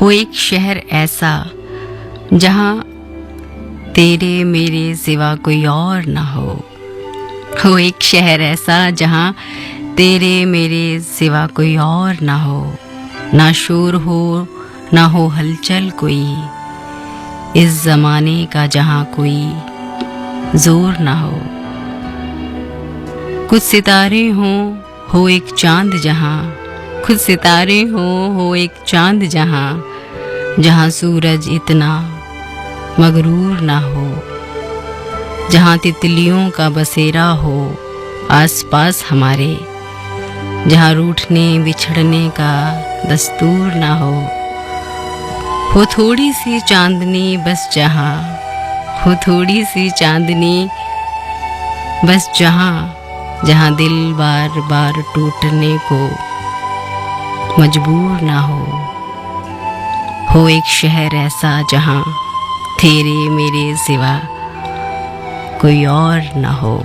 हो एक शहर ऐसा जहाँ तेरे मेरे सिवा कोई और ना हो एक शहर ऐसा जहाँ तेरे मेरे सिवा कोई और ना हो, ना शोर हो ना हो हलचल कोई, इस जमाने का जहाँ कोई जोर ना हो। कुछ सितारे हो एक चांद जहाँ, खुद सितारे हो एक चांद जहाँ, जहाँ सूरज इतना मगरूर ना हो, जहाँ तितलियों का बसेरा हो आसपास हमारे, जहाँ रूठने बिछड़ने का दस्तूर ना हो थोड़ी सी चांदनी बस जहाँ, हो थोड़ी सी चांदनी बस जहाँ, जहाँ दिल बार बार टूटने को मजबूर ना हो एक शहर ऐसा जहाँ तेरे मेरे सिवा कोई और ना हो।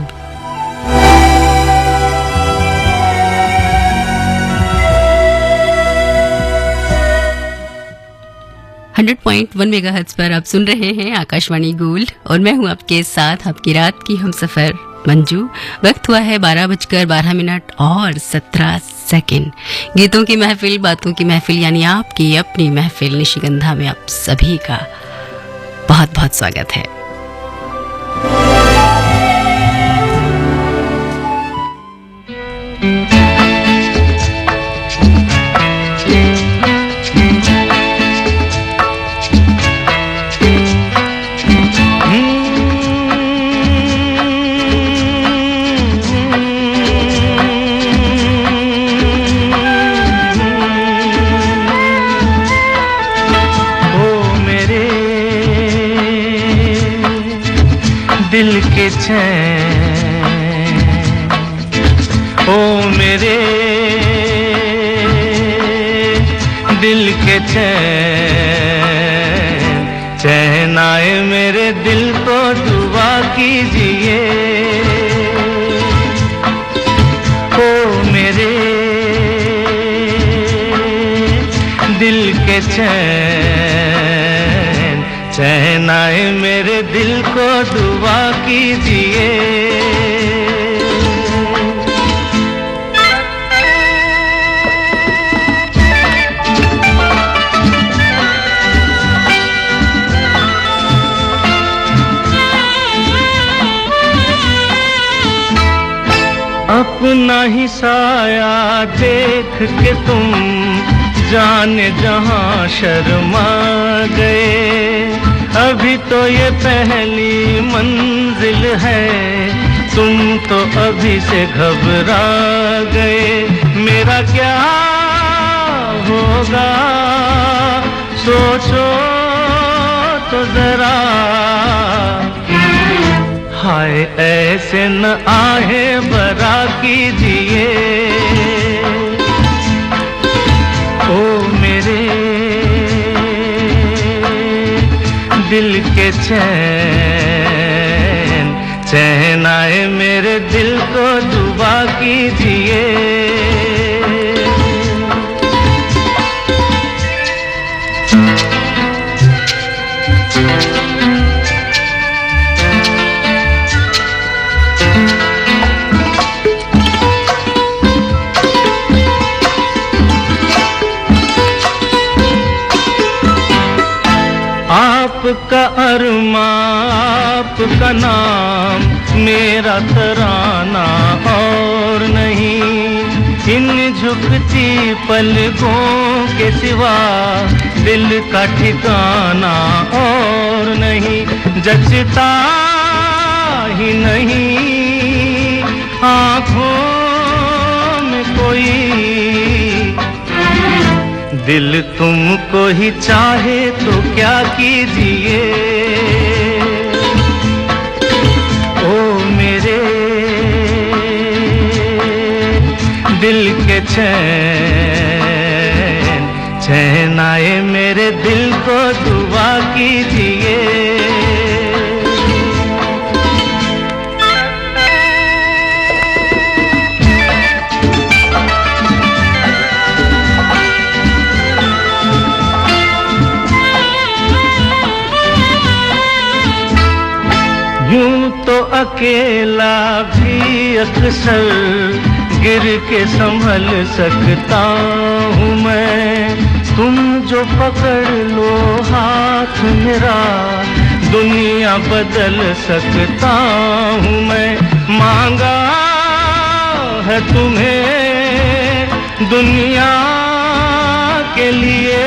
हंड्रेड पॉइंट 1 मेगाहर्ट्ज़ पर आप सुन रहे हैं आकाशवाणी गोल्ड और मैं हूं आपके साथ आपकी रात की हमसफर मंजू। वक्त हुआ है 12:12 और 17 सेकंड। गीतों की महफिल, बातों की महफिल, यानी आपकी अपनी महफिल निशिगंधा में आप सभी का बहुत बहुत स्वागत है। दिल के चैन ओ मेरे दिल के चैन, चैन आए मेरे दिल को दुआ कीजिए। ओ मेरे दिल के चैन, चैन आए मेरे दिल को दुआ कीजिए। अपना ही साया देख के तुम जाने जहां शर्मा गए, अभी तो ये पहली मंजिल है, तुम तो अभी से घबरा गए। मेरा क्या होगा सोचो तो जरा, हाय ऐसे न आहे बरा कीजिए। ओ मेरे दिल के चैन, चैन आए मेरे दिल को दुआ कीजिए। आपका अरमा आपका नाम मेरा तराना और नहीं, इन झुकती पलकों के सिवा दिल का ठिकाना और नहीं। जचता ही नहीं आँखों में कोई, दिल तुमको ही चाहे तो क्या कीजिए। ओ मेरे दिल के चैन, चैन आए मेरे दिल को दुआ कीजिए। यूं तो अकेला भी अक्सर गिर के संभल सकता हूँ मैं, तुम जो पकड़ लो हाथ मेरा दुनिया बदल सकता हूँ मैं। मांगा है तुम्हें दुनिया के लिए,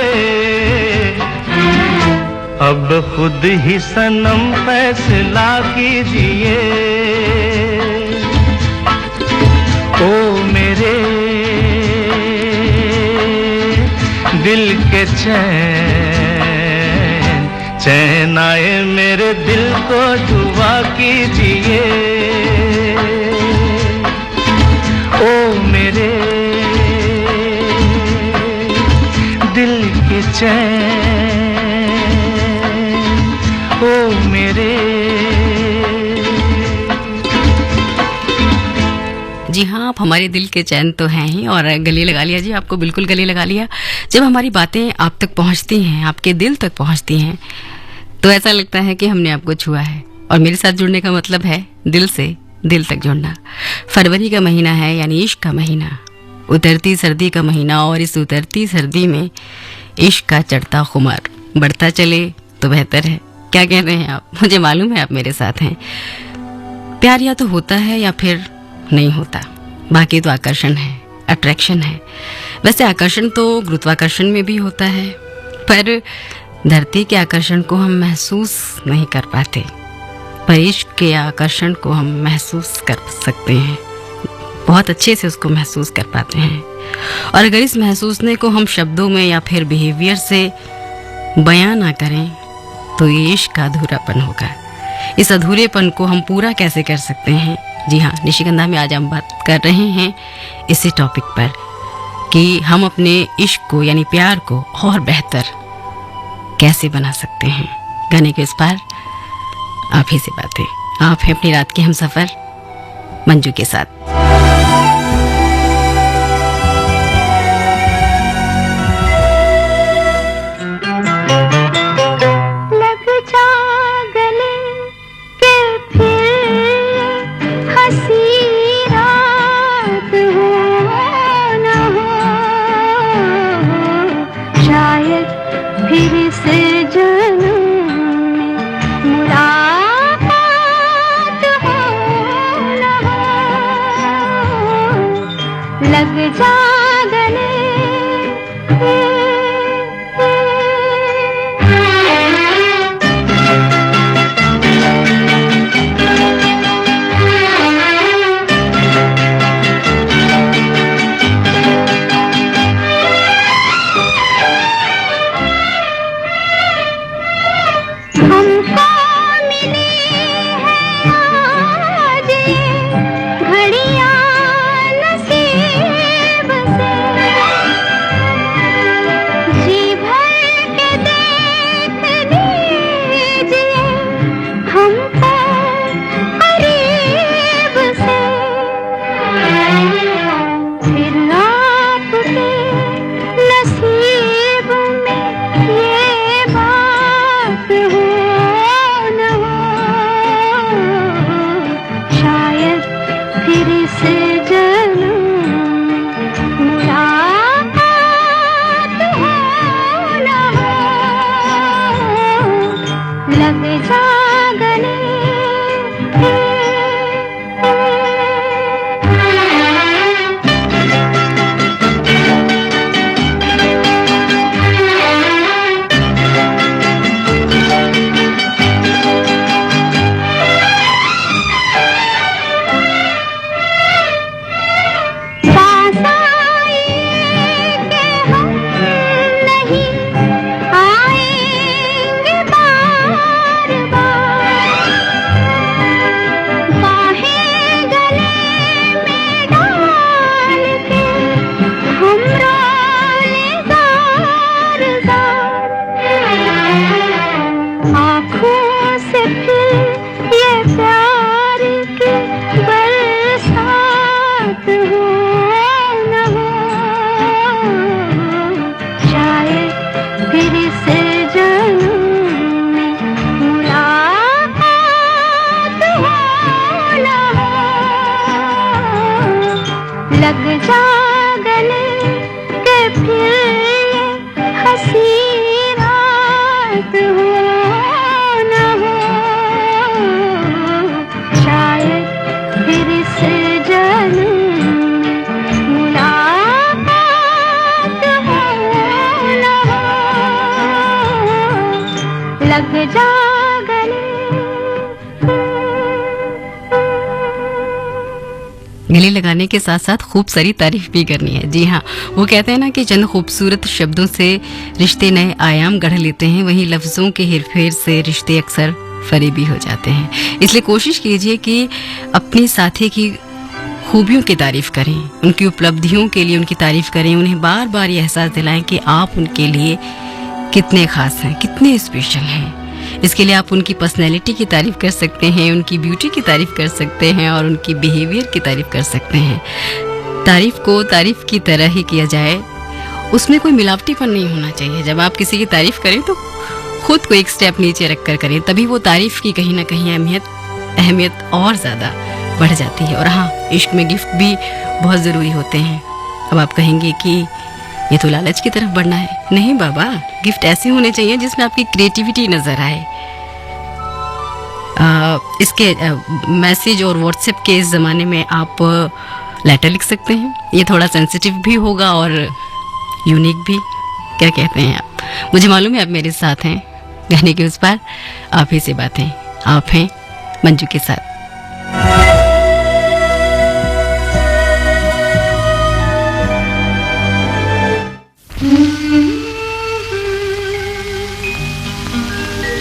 अब खुद ही सनम फैसला कीजिए। ओ मेरे दिल के चैन आए मेरे दिल को दुआ कीजिए। ओ मेरे दिल के चैन, ओ मेरे। जी हाँ, आप हमारे दिल के चैन तो हैं ही, और गले लगा लिया जी, आपको बिल्कुल गले लगा लिया। जब हमारी बातें आप तक पहुंचती हैं, आपके दिल तक पहुंचती हैं, तो ऐसा लगता है कि हमने आपको छुआ है। और मेरे साथ जुड़ने का मतलब है दिल से दिल तक जुड़ना। फरवरी का महीना है, यानी इश्क का महीना, उतरती सर्दी का महीना, और इस उतरती सर्दी में इश्क का चढ़ता खुमार बढ़ता चले तो बेहतर है। क्या कह रहे हैं आप? मुझे मालूम है आप मेरे साथ हैं। प्यार या तो होता है या फिर नहीं होता, बाकी तो आकर्षण है, अट्रैक्शन है। वैसे आकर्षण तो गुरुत्वाकर्षण में भी होता है, पर धरती के आकर्षण को हम महसूस नहीं कर पाते, पर इश्क के आकर्षण को हम महसूस कर सकते हैं, बहुत अच्छे से उसको महसूस कर पाते हैं। और अगर इस महसूसने को हम शब्दों में या फिर बिहेवियर से बयां ना करें तो ये इश्क का अधूरापन होगा। इस अधूरेपन को हम पूरा कैसे कर सकते हैं? जी हाँ, निशिगंधा में आज हम बात कर रहे हैं इसी टॉपिक पर कि हम अपने इश्क को यानी प्यार को और बेहतर कैसे बना सकते हैं। गाने के इस पार आप ही से बातें, आप हैं अपनी रात के हमसफर मंजू के साथ। फिर से जन्म में मुलाकात लग जा गले के फिर ये हंसी रात हो न हो, शायद फिर से जन्म मुलाकात हो न हो, लग जा गले लगाने के साथ साथ खूब सारी तारीफ भी करनी है। जी हाँ, वो कहते हैं ना कि चंद खूबसूरत शब्दों से रिश्ते नए आयाम गढ़ लेते हैं, वहीं लफ्ज़ों के हेरफेर से रिश्ते अक्सर फरेबी हो जाते हैं। इसलिए कोशिश कीजिए कि अपने साथी की खूबियों की तारीफ करें, उनकी उपलब्धियों के लिए उनकी तारीफ करें, उन्हें बार बार ये एहसास दिलाएं कि आप उनके लिए कितने ख़ास हैं, कितने स्पेशल हैं। इसके लिए आप उनकी पर्सनैलिटी की तारीफ़ कर सकते हैं, उनकी ब्यूटी की तारीफ़ कर सकते हैं और उनकी बिहेवियर की तारीफ़ कर सकते हैं। तारीफ़ को तारीफ़ की तरह ही किया जाए, उसमें कोई मिलावटीपन नहीं होना चाहिए। जब आप किसी की तारीफ़ करें तो खुद को एक स्टेप नीचे रख कर करें, तभी वो तारीफ़ की कहीं ना कहीं अहमियत और ज़्यादा बढ़ जाती है। और हाँ, इश्क में गिफ्ट भी बहुत ज़रूरी होते हैं। अब आप कहेंगे कि ये तो लालच की तरफ बढ़ना है। नहीं बाबा, गिफ्ट ऐसे होने चाहिए जिसमें आपकी क्रिएटिविटी नज़र आए। इसके मैसेज और व्हाट्सएप के इस ज़माने में आप लेटर लिख सकते हैं। ये थोड़ा सेंसिटिव भी होगा और यूनिक भी। क्या कहते हैं आप? मुझे मालूम है आप मेरे साथ हैं गाने के उस पार। आप ही से बातें, आप हैं मंजू के साथ।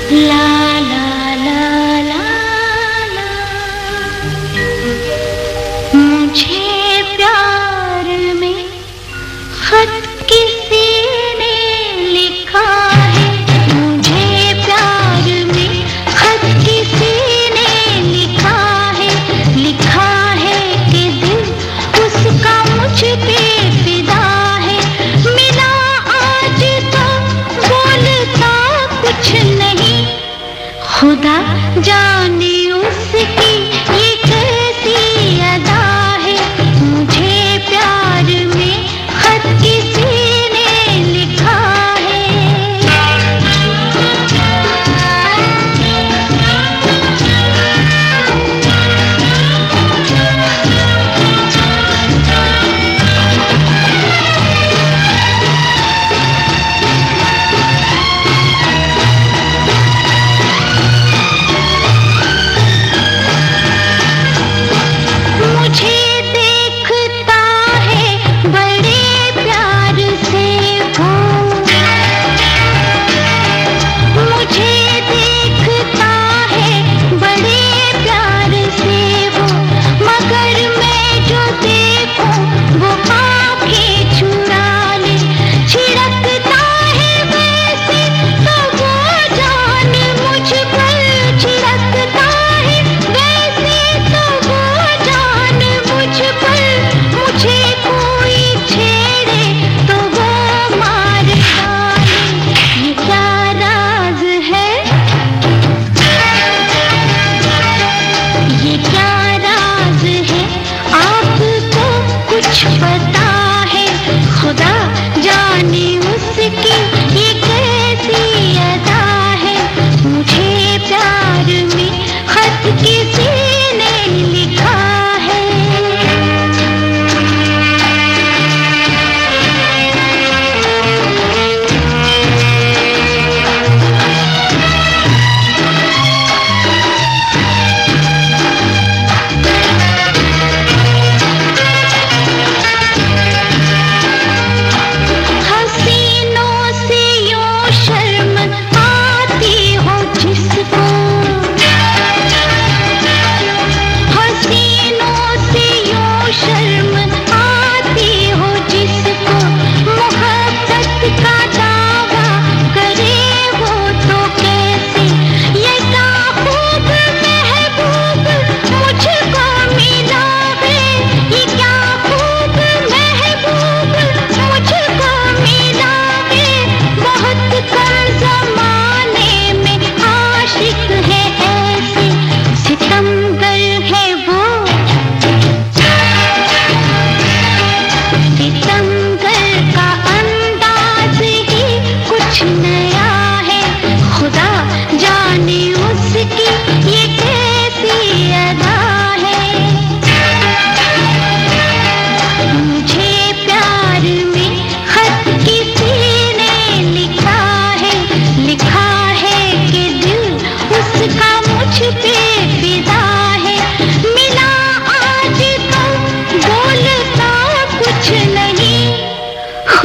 ला ला ला ला ला, मुझे प्यार में खत किसी ने लिखा है, मुझे प्यार में खत किसी ने लिखा है कि दिल उसका मुझ पे फिदा है। मिला आज तो बोलता कुछ नहीं,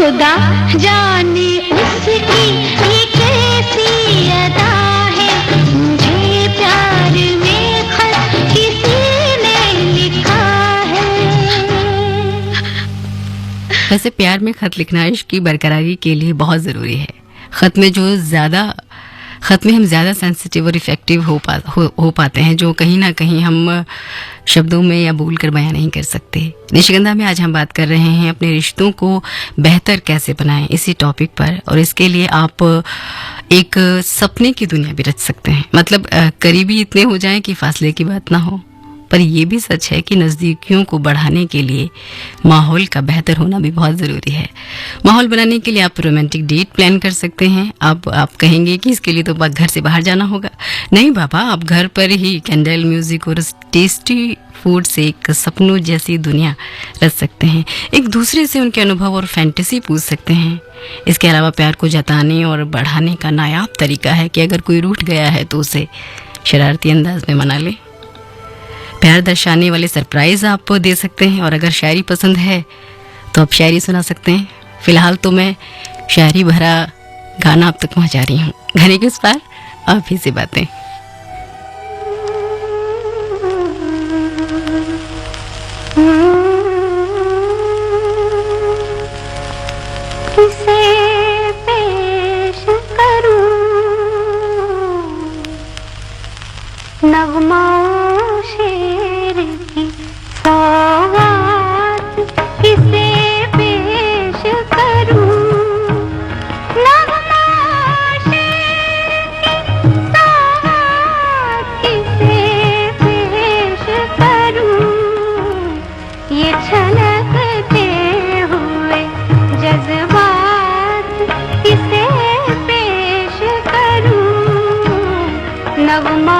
खुदा जाने उसकी ये कैसी अदा है, मुझे प्यार में खत किसी ने लिखा है। वैसे प्यार में खत लिखना इश्क की बरकरारी के लिए बहुत ज़रूरी है। खत में हम ज़्यादा सेंसिटिव और इफ़ेक्टिव हो पाते हैं, जो कहीं ना कहीं हम शब्दों में या बोल कर बयां नहीं कर सकते। निशिगंधा में आज हम बात कर रहे हैं अपने रिश्तों को बेहतर कैसे बनाएं, इसी टॉपिक पर। और इसके लिए आप एक सपने की दुनिया भी रच सकते हैं, मतलब करीबी इतने हो जाएं कि फासले की बात ना हो। पर यह भी सच है कि नज़दीकियों को बढ़ाने के लिए माहौल का बेहतर होना भी बहुत ज़रूरी है। माहौल बनाने के लिए आप रोमांटिक डेट प्लान कर सकते हैं। अब आप कहेंगे कि इसके लिए तो घर से बाहर जाना होगा। नहीं बाबा, आप घर पर ही कैंडल म्यूज़िक और टेस्टी फूड से एक सपनों जैसी दुनिया रच सकते हैं। एक दूसरे से उनके अनुभव और फैंटेसी पूछ सकते हैं। इसके अलावा प्यार को जताने और बढ़ाने का नायाब तरीका है कि अगर कोई रूठ गया है तो उसे शरारती अंदाज में मना ले। प्यार दर्शाने वाले सरप्राइज आप दे सकते हैं। और अगर शायरी पसंद है तो आप शायरी सुना सकते हैं। फिलहाल तो मैं शायरी भरा गाना आप तक पहुंचा रही हूँ। घने के उस पार आप ही से बातें। किसे पेश करूं नगमा शेर की सौगात, किसे पेश करूं नगमा शेर की सौगात, किसे पेश करूं ये छलकते हुए जज्बात, किसे पेश करूं नगमा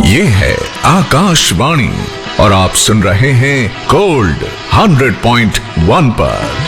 ये है आकाशवाणी और आप सुन रहे हैं गोल्ड 100.1 पर।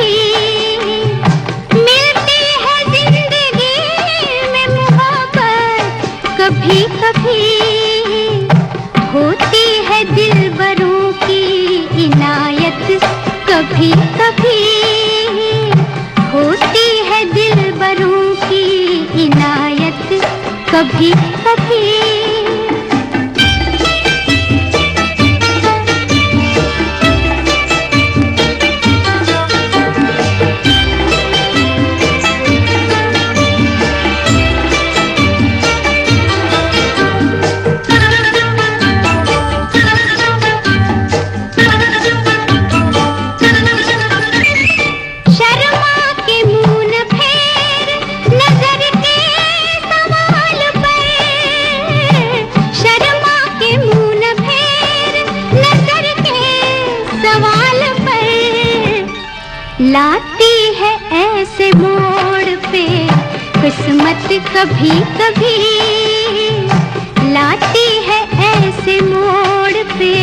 कभी मिलती है जिंदगी में मोहब्बत कभी कभी होती है दिलबरों की इनायत कभी कभी होती है दिलबरों की इनायत कभी कभी लाती है ऐसे मोड़ पे किस्मत कभी कभी लाती है ऐसे मोड़ पे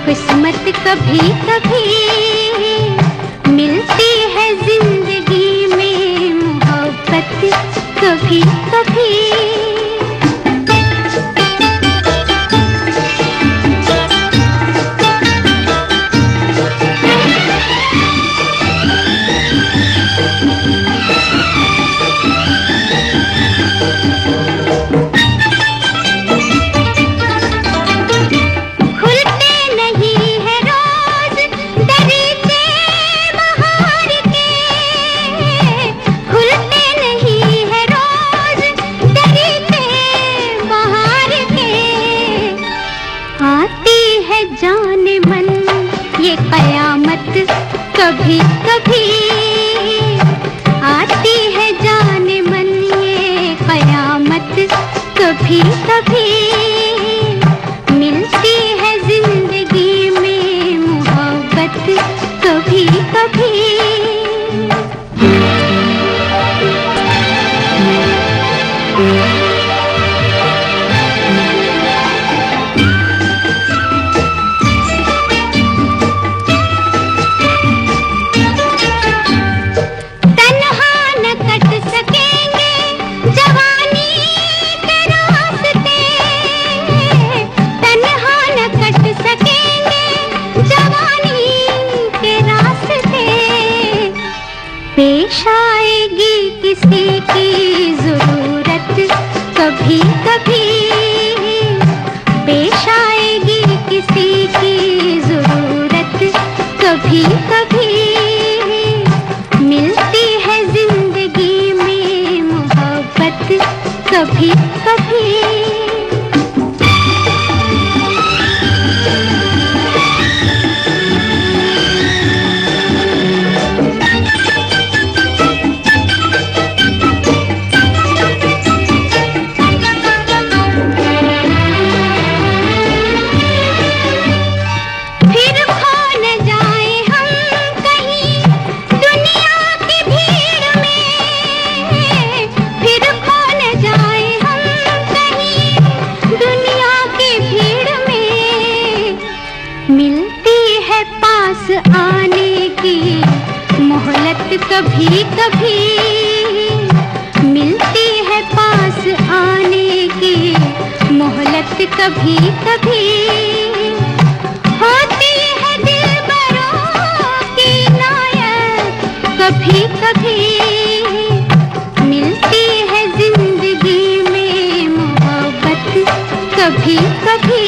किस्मत कभी कभी मिलती है जिंदगी में मोहब्बत कभी कभी जाने मन ये कयामत कभी कभी आती है जाने मन ये कयामत कभी कभी मिलती है जिंदगी में मोहब्बत कभी कभी पेश आएगी किसी की जरूरत कभी कभी पेश आएगी किसी की जरूरत कभी कभी मिलती है जिंदगी में मोहब्बत कभी कभी आने की मोहलत कभी कभी मिलती है पास आने की मोहलत कभी कभी होती है दिलबरों की इनायत कभी कभी मिलती है जिंदगी में मोहब्बत कभी कभी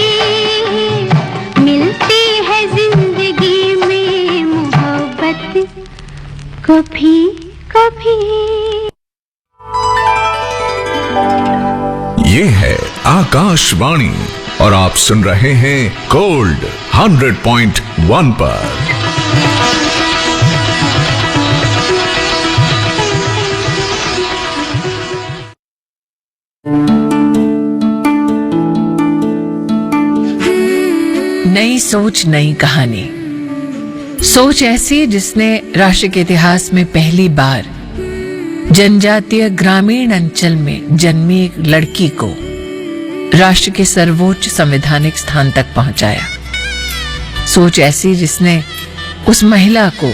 मिलती है जिंदगी में मोहब्बत कभी कभी। ये है आकाशवाणी और आप सुन रहे हैं गोल्ड 100.1 पर। नई सोच नई कहानी, सोच ऐसी जिसने राष्ट्र के इतिहास में पहली बार जनजातीय ग्रामीण अंचल में जन्मी एक लड़की को राष्ट्र के सर्वोच्च संवैधानिक स्थान तक पहुंचाया। सोच ऐसी जिसने उस महिला को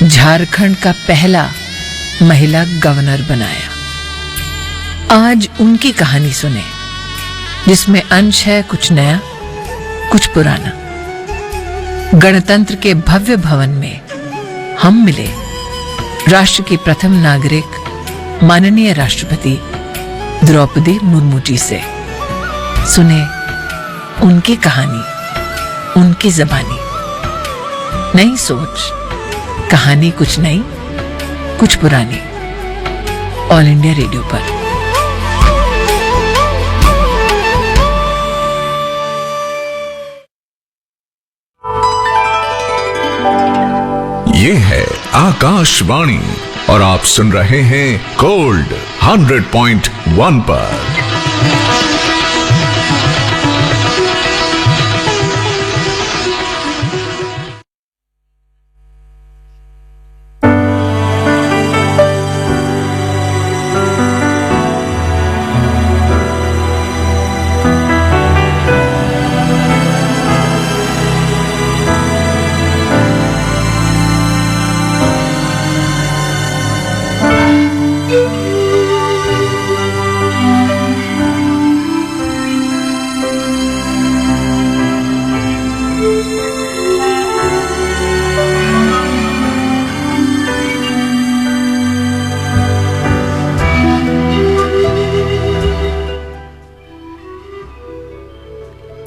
झारखंड का पहला महिला गवर्नर बनाया। आज उनकी कहानी सुने, जिसमें अंश है कुछ नया कुछ पुराना। गणतंत्र के भव्य भवन में हम मिले राष्ट्र की प्रथम नागरिक माननीय राष्ट्रपति द्रौपदी मुर्मू जी से। सुने उनकी कहानी, उनकी जबानी। नई सोच, कहानी कुछ नई कुछ पुरानी। ऑल इंडिया रेडियो पर। ये है आकाशवाणी और आप सुन रहे हैं गोल्ड 100.1 पर।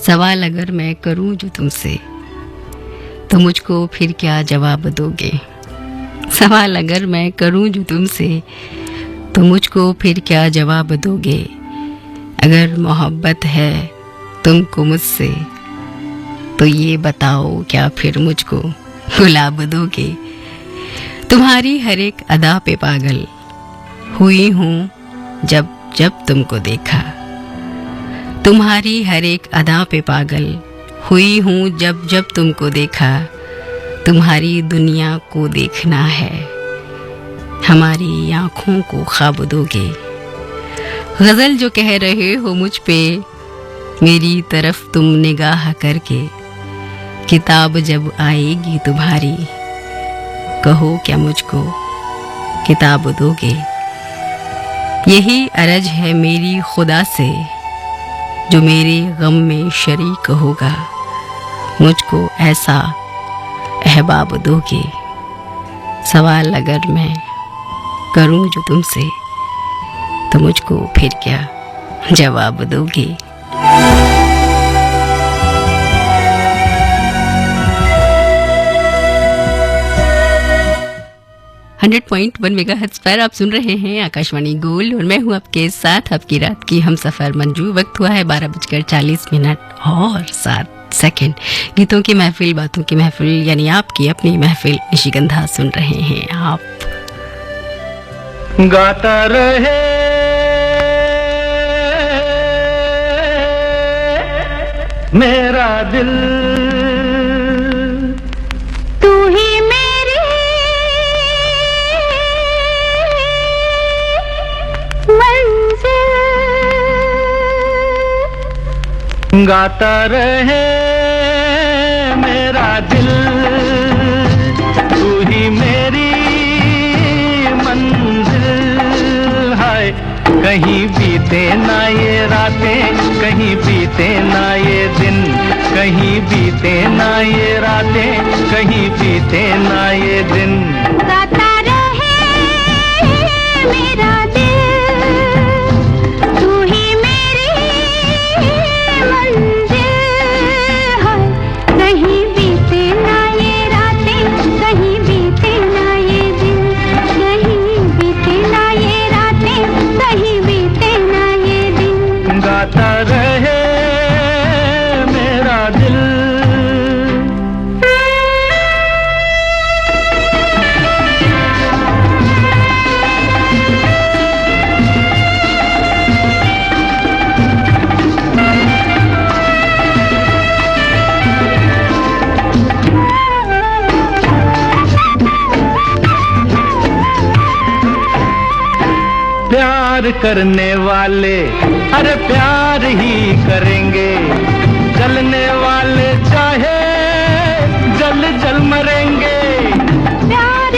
सवाल अगर मैं करूं जो तुमसे, तो मुझको फिर क्या जवाब दोगे? सवाल अगर मैं करूं जो तुमसे, तो मुझको फिर क्या जवाब दोगे? अगर मोहब्बत है तुमको मुझसे, तो ये बताओ क्या फिर मुझको गुलाब दोगे? तुम्हारी हर एक अदा पे पागल हुई हूँ जब जब तुमको देखा। तुम्हारी हर एक अदा पे पागल हुई हूँ जब जब तुमको देखा। तुम्हारी दुनिया को देखना है, हमारी आँखों को ख्वाब दोगे। गज़ल जो कह रहे हो मुझ पे, मेरी तरफ तुम निगाह करके। किताब जब आएगी तुम्हारी, कहो क्या मुझको किताब दोगे? यही अर्ज है मेरी खुदा से, जो मेरे गम में शरीक होगा। मुझको ऐसा अहबाब दोगे? सवाल अगर मैं करूं जो तुमसे, तो मुझको फिर क्या जवाब दोगे? 100.1 मेगाहर्ट्ज पर आप सुन रहे हैं आकाशवाणी गोल्ड और मैं हूं आपके साथ आपकी रात की हम सफर मंजू। वक्त हुआ है 12:40 और 7 सेकंड। गीतों की महफिल, बातों की महफिल, यानी आपकी अपनी महफिल निशिगंधा सुन रहे हैं आप। गाता रहे मेरा दिल, तू ही मेरी मंजिल। गाता रहे मेरा दिल, तू ही मेरी मंजिल। हाय कहीं बीते ना ये रातें, कहीं बीते ना ये दिन, कहीं बीते ना ये रातें, कहीं बीते ना ये दिन। गाता रहे मेरा दिल, तू ही मेरी मंजिल। हाय कहीं बीते ना ये रातें, कहीं बीते ना ये दिन, कहीं बीते ना ये रातें, कहीं बीते ना ये दिन। गाता रहे मेरा दिल। प्यार करने वाले अरे प्यार ही करेंगे, जलने वाले चाहे जल जल मरेंगे। प्यार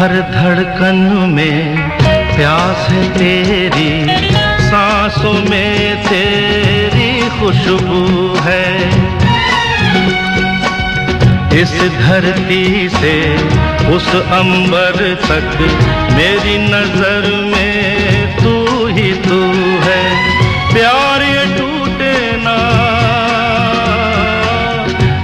हर धड़कन में प्यास है तेरी, सांसों में तेरी खुशबू है। इस धरती से उस अंबर तक मेरी नजर में तू ही तू है। प्यार ये टूटे ना,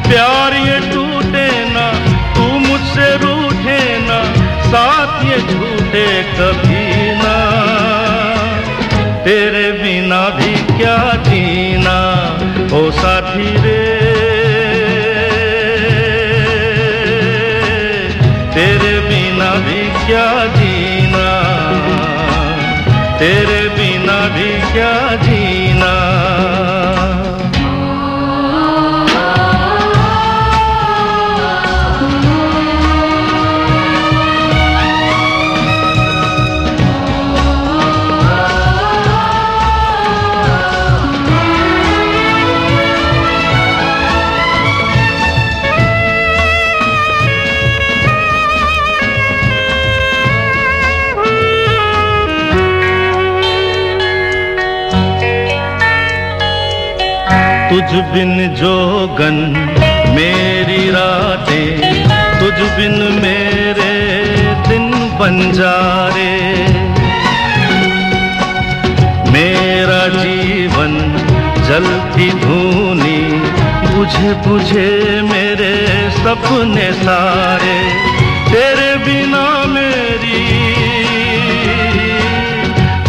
प्यार ये टूटे ना, तू मुझसे रूठे ना, साथ ये झूठे कभी ना। तेरे बिना भी क्या जीना ओ साथी रे, तेरे बिना भी क्या जीना, तेरे बिना भी क्या जीना। तुझ बिन जोगन मेरी रातें, तुझ बिन मेरे दिन बंजारे। मेरा जीवन जलती धूनी, बुझे बुझे मेरे सपने सारे। तेरे बिना मेरी,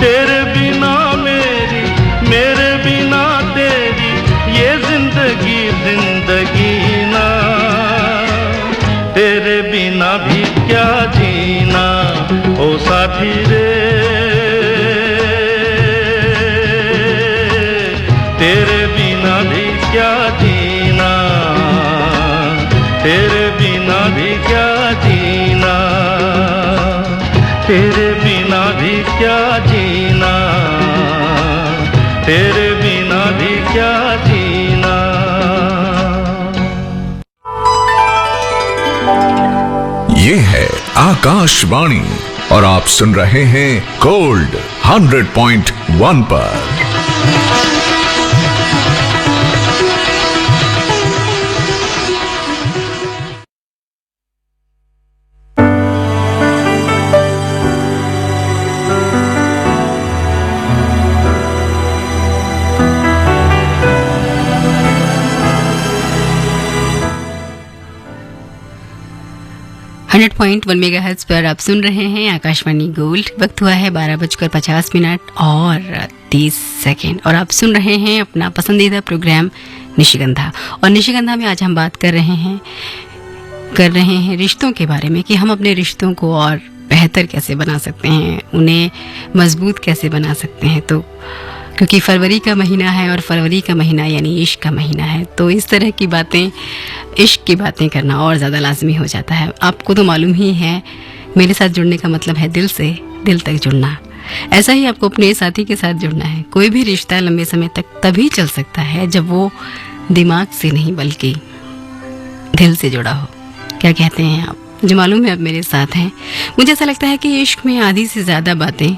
तेरे बिना मेरी, मेरे बिना तेरी, ये जिंदगी जिंदगी ना। तेरे बिना भी क्या जीना ओ साथी रे, तेरे बिना भी क्या जीना, तेरे बिना भी क्या जीना, तेरे बिना भी क्या जीना, तेरे बिना भी क्या जीना। ये है आकाशवाणी और आप सुन रहे हैं गोल्ड 100.1 पर। .1 मेगाहर्ट्ज पर आप सुन रहे हैं आकाशवाणी गोल्ड। वक्त हुआ है 12:50 और 30 और आप सुन रहे हैं अपना पसंदीदा प्रोग्राम निशिगंधा। और निशिगंधा में आज हम बात कर रहे हैं रिश्तों के बारे में कि हम अपने रिश्तों को और बेहतर कैसे बना सकते हैं, उन्हें मजबूत कैसे बना सकते हैं। तो क्योंकि फरवरी का महीना है और फरवरी का महीना यानी इश्क का महीना है, तो इस तरह की बातें, इश्क की बातें करना और ज़्यादा लाजमी हो जाता है। आपको तो मालूम ही है, मेरे साथ जुड़ने का मतलब है दिल से दिल तक जुड़ना। ऐसा ही आपको अपने साथी के साथ जुड़ना है। कोई भी रिश्ता लंबे समय तक तभी चल सकता है जब वो दिमाग से नहीं बल्कि दिल से जुड़ा हो। क्या कहते हैं आप? मुझे मालूम है आप मेरे साथ हैं। मुझे ऐसा लगता है कि इश्क में आधी से ज़्यादा बातें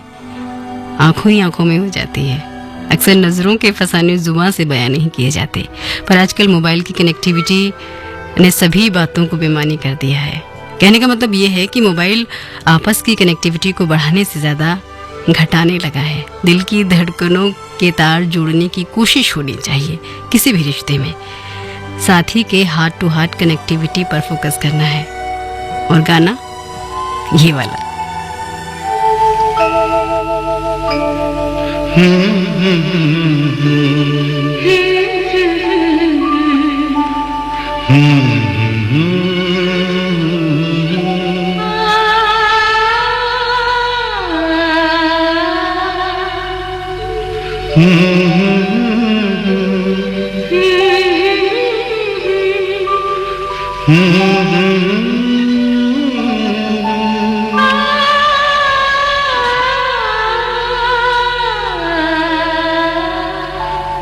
आंखों ही आंखों में हो जाती है। अक्सर नज़रों के फसाने जुबान से बयान नहीं किए जाते, पर आजकल मोबाइल की कनेक्टिविटी ने सभी बातों को बेमानी कर दिया है। कहने का मतलब ये है कि मोबाइल आपस की कनेक्टिविटी को बढ़ाने से ज़्यादा घटाने लगा है। दिल की धड़कनों के तार जोड़ने की कोशिश होनी चाहिए किसी भी रिश्ते में। साथी के हार्ट टू हार्ट कनेक्टिविटी पर फोकस करना है। और गाना ये वाला।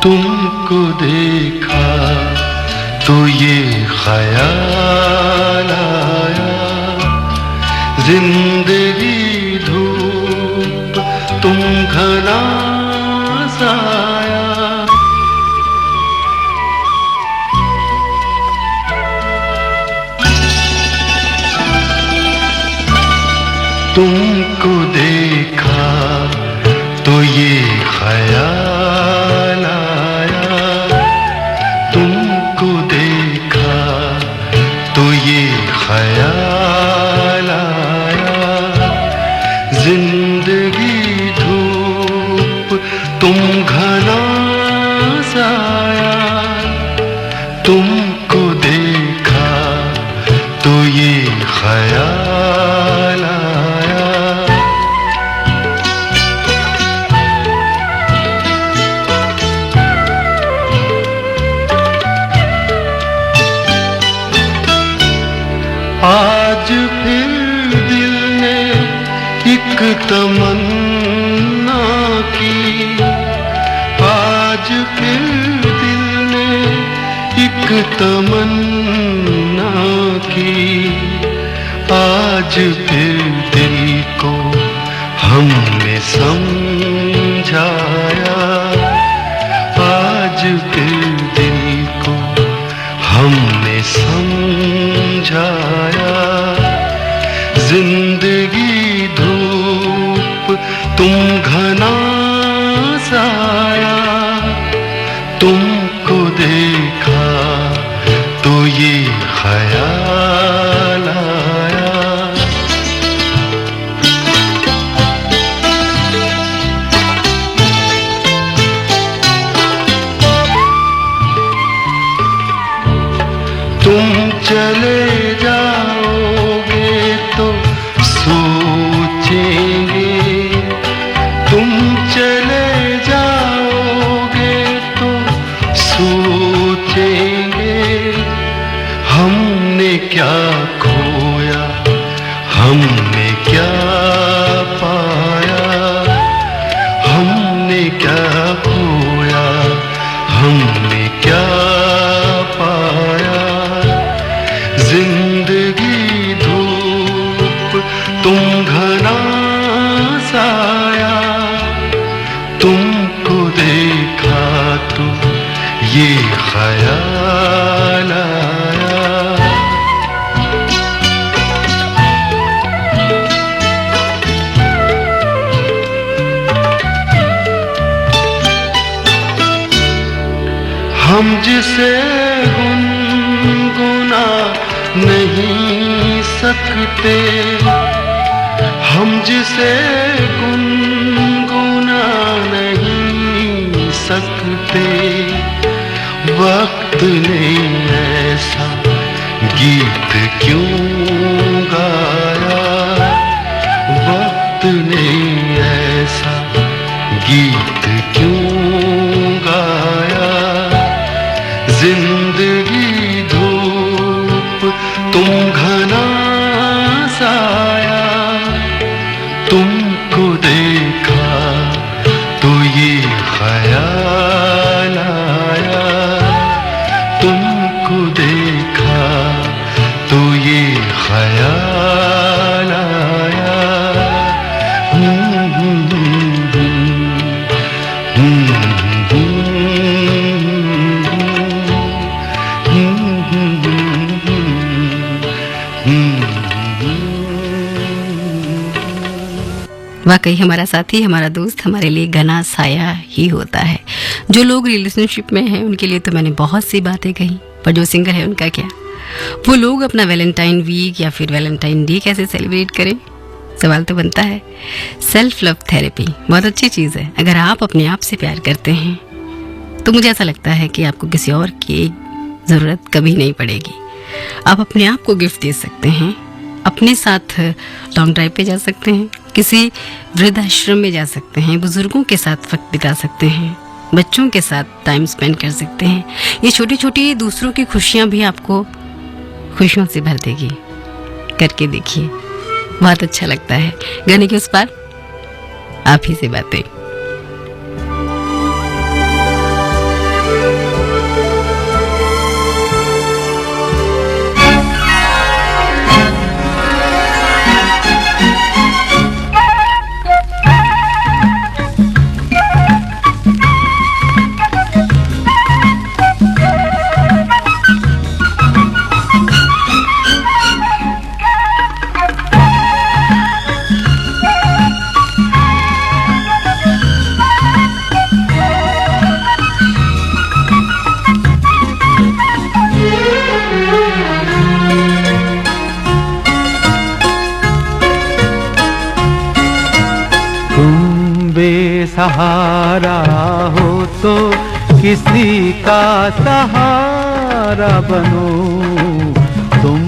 तुमको देखा तो ये ख्याल आया, जिंदगी धूप तुम घना साया, तुमको देखा तो ये ख्याल आया, तुमको देखा तो ये ख्याल आया, जिंदगी धूप तुम घना साया, तुमको देखा तो ये ख्याल आया। आज फिर दिल ने एक तमन्ना की, आज फिर दिल ने एक तमन्ना की, आज फिर दिल को हमने समझाया, आज फिर दिल को हमने समझाया, जिंदगी धूप तुम घना साया, तुमको देखा तो ये ख्याल आया। तुम चले जाओगे तो सोचेंगे, तुम चले जाओगे तो सोचेंगे, हमने क्या खोया हमने क्या पाया, हमने क्या खोया हमने क्या पाया, जिंदगी धूप तुम घना साया, तुमको देखा तो ये ख्याल आया। हम जिसे गुनगुना नहीं सकते, हम जिसे गुनगुना नहीं सकते, वक्त ने ऐसा गीत क्यों गाया, वक्त ने ऐसा गीत क्यों गाया, जिंदगी धूप तुम घना साया, तुमको देखा तो ये ख्याल आया, तुमको देखा तो ये ख्याल आया। वाकई हमारा साथी, हमारा दोस्त हमारे लिए घना साया ही होता है। जो लोग रिलेशनशिप में हैं उनके लिए तो मैंने बहुत सी बातें कही, पर जो सिंगल है उनका क्या? वो लोग अपना वैलेंटाइन वीक या फिर वैलेंटाइन डे कैसे सेलिब्रेट करें? सवाल तो बनता है। सेल्फ लव थेरेपी बहुत अच्छी चीज़ है। अगर आप अपने आप से प्यार करते हैं तो मुझे ऐसा लगता है कि आपको किसी और की ज़रूरत कभी नहीं पड़ेगी। आप अपने आप को गिफ्ट दे सकते हैं, अपने साथ लॉन्ग ड्राइव पे जा सकते हैं, किसी वृद्धाश्रम में जा सकते हैं, बुजुर्गों के साथ वक्त बिता सकते हैं, बच्चों के साथ टाइम स्पेंड कर सकते हैं। ये छोटी छोटी दूसरों की खुशियाँ भी आपको खुशियों से भर देगी। करके देखिए, बहुत अच्छा लगता है। गाने के उस पार आप ही से बातें। बेसहारा हो तो किसी का सहारा बनो, तुम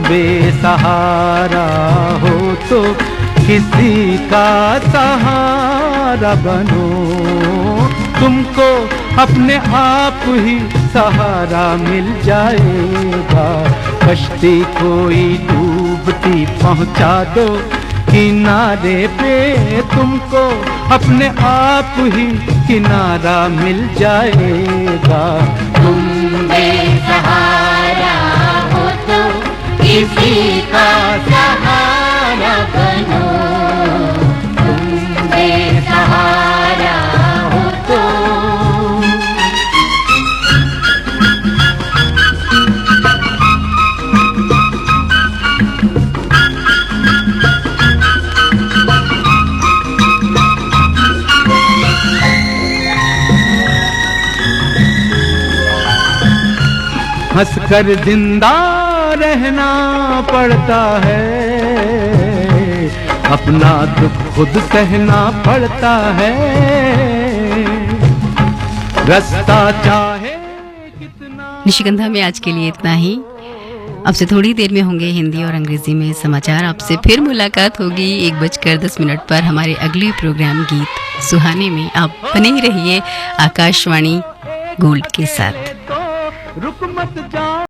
बेसहारा हो तो किसी का सहारा बनो। तुमको अपने आप ही सहारा मिल जाएगा, कश्ती कोई डूबती पहुंचा दो किनारे पे, तुमको अपने आप ही किनारा मिल जाएगा। तुम बेसहारा हो तो किसी का सहारा बनो, तुम बेसहारा हो तो। हंसकर जिंदा रहना पड़ता है, अपना दुख खुद सहना पड़ता है, रास्ता चाहे कितना। निशिगंधा में आज के लिए इतना ही। अब से थोड़ी देर में होंगे हिंदी और अंग्रेजी में समाचार। आपसे फिर मुलाकात होगी 1:10 पर हमारे अगले प्रोग्राम गीत सुहाने में। आप बने ही रहिए आकाशवाणी गोल्ड के साथ। रुक मत जा।